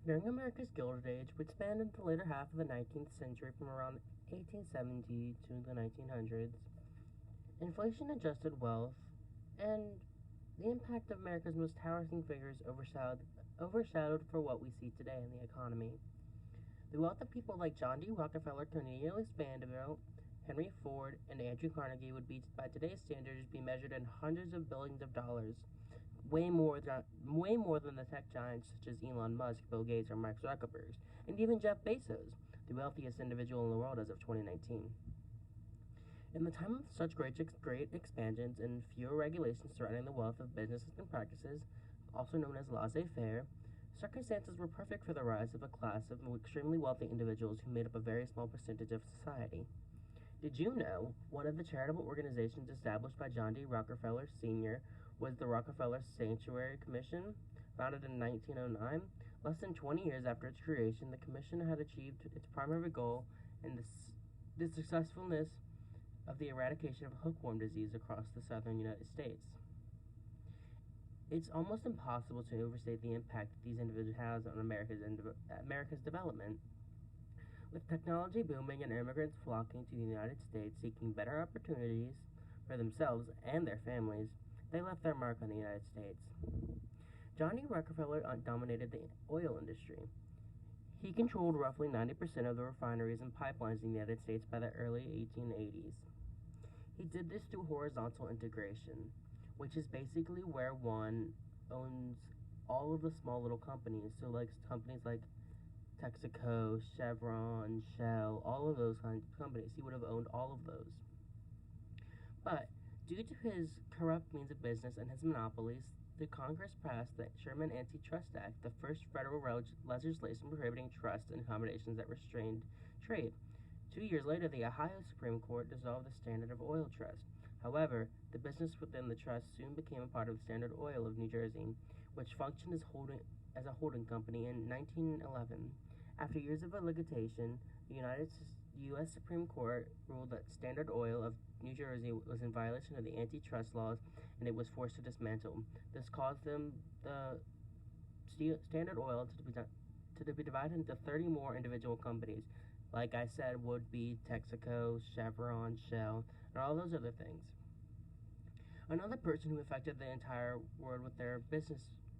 During America's Gilded Age, which spanned into the later half of the 19th century from around 1870 to the 1900s, inflation adjusted wealth and the impact of America's most towering figures overshadowed for what we see today in the economy. The wealth of people like John D. Rockefeller, Cornelius Vanderbilt, Henry Ford, and Andrew Carnegie would be, by today's standards, be measured in hundreds of billions of dollars, way more than the tech giants such as Elon Musk, Bill Gates, or Mark Zuckerberg, and even Jeff Bezos, the wealthiest individual in the world as of 2019. In the time of such great expansions and fewer regulations surrounding the wealth of businesses and practices, also known as laissez-faire, circumstances were perfect for the rise of a class of extremely wealthy individuals who made up a very small percentage of society. Did you know one of the charitable organizations established by John D. Rockefeller Sr. was the Rockefeller Sanctuary Commission, founded in 1909? Less than 20 years after its creation, the commission had achieved its primary goal in the successfulness of the eradication of hookworm disease across the southern United States. It's almost impossible to overstate the impact that these individuals have on America's development. With technology booming and immigrants flocking to the United States seeking better opportunities for themselves and their families, they left their mark on the United States. John D. Rockefeller dominated the oil industry. He controlled roughly 90% of the refineries and pipelines in the United States by the early 1880s. He did this through horizontal integration, which is basically where one owns all of the small little companies. So, like companies like Texaco, Chevron, Shell, all of those kinds of companies. He would have owned all of those. But due to his corrupt means of business and his monopolies, the Congress passed the Sherman Antitrust Act, the first federal legislation prohibiting trusts and combinations that restrained trade. 2 years later, the Ohio Supreme Court dissolved the Standard Oil Trust. However, the business within the trust soon became a part of the Standard Oil of New Jersey, which functioned as a holding company in 1911. After years of litigation, the U.S. Supreme Court ruled that Standard Oil of New Jersey was in violation of the antitrust laws, and it was forced to dismantle. This caused the Standard Oil to be divided into 30 more individual companies. Like I said, would be Texaco, Chevron, Shell, and all those other things. Another person who affected the entire world with their business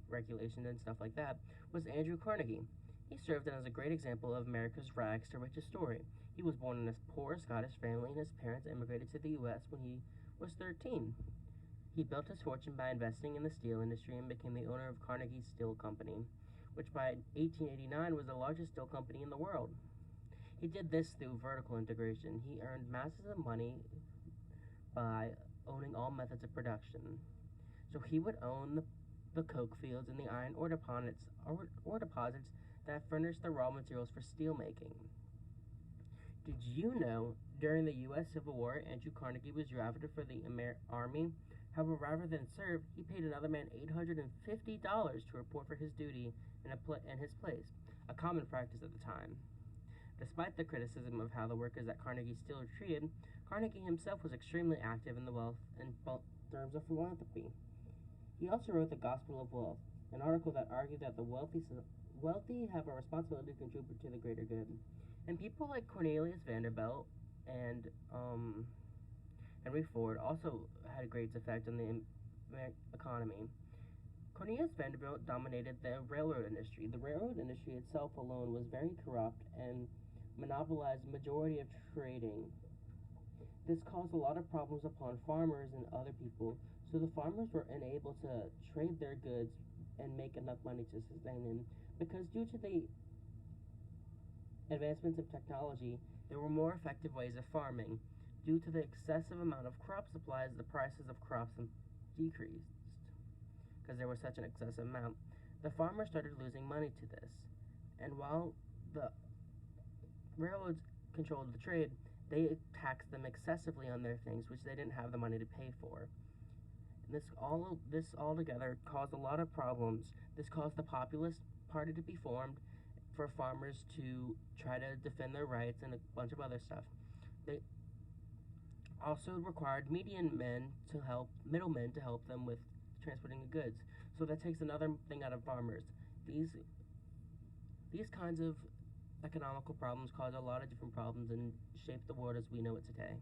regulations and stuff like that was Andrew Carnegie. He served as a great example of America's rags to riches story. He was born in a poor Scottish family, and his parents immigrated to the U.S. when he was 13. He built his fortune by investing in the steel industry and became the owner of Carnegie Steel Company, which by 1889 was the largest steel company in the world. He did this through vertical integration. He earned masses of money by owning all methods of production. So he would own the coke fields and the iron ore deposits that furnished the raw materials for steel making. Did you know during the U.S. Civil War, Andrew Carnegie was drafted for the Army? However, rather than serve, he paid another man $850 to report for his duty in his place, a common practice at the time. Despite the criticism of how the workers at Carnegie Steel were treated, Carnegie himself was extremely active in terms of philanthropy. He also wrote The Gospel of Wealth, an article that argued that the wealthy have a responsibility to contribute to the greater good. And people like Cornelius Vanderbilt and Henry Ford also had a great effect on the economy. Cornelius Vanderbilt dominated the railroad industry. The railroad industry itself alone was very corrupt and monopolized the majority of trading. This caused a lot of problems upon farmers and other people, so the farmers were unable to trade their goods and make enough money to sustain them, because due to the advancements of technology, there were more effective ways of farming. Due to the excessive amount of crop supplies, the prices of crops decreased, because there was such an excessive amount. The farmers started losing money to this, and while the railroads controlled the trade, they taxed them excessively on their things, which they didn't have the money to pay for. And this all together caused a lot of problems. This caused the Populist Party to be formed for farmers to try to defend their rights and a bunch of other stuff. They also required middlemen to help them with transporting the goods. So that takes another thing out of farmers. These These kinds of economical problems cause a lot of different problems and shape the world as we know it today.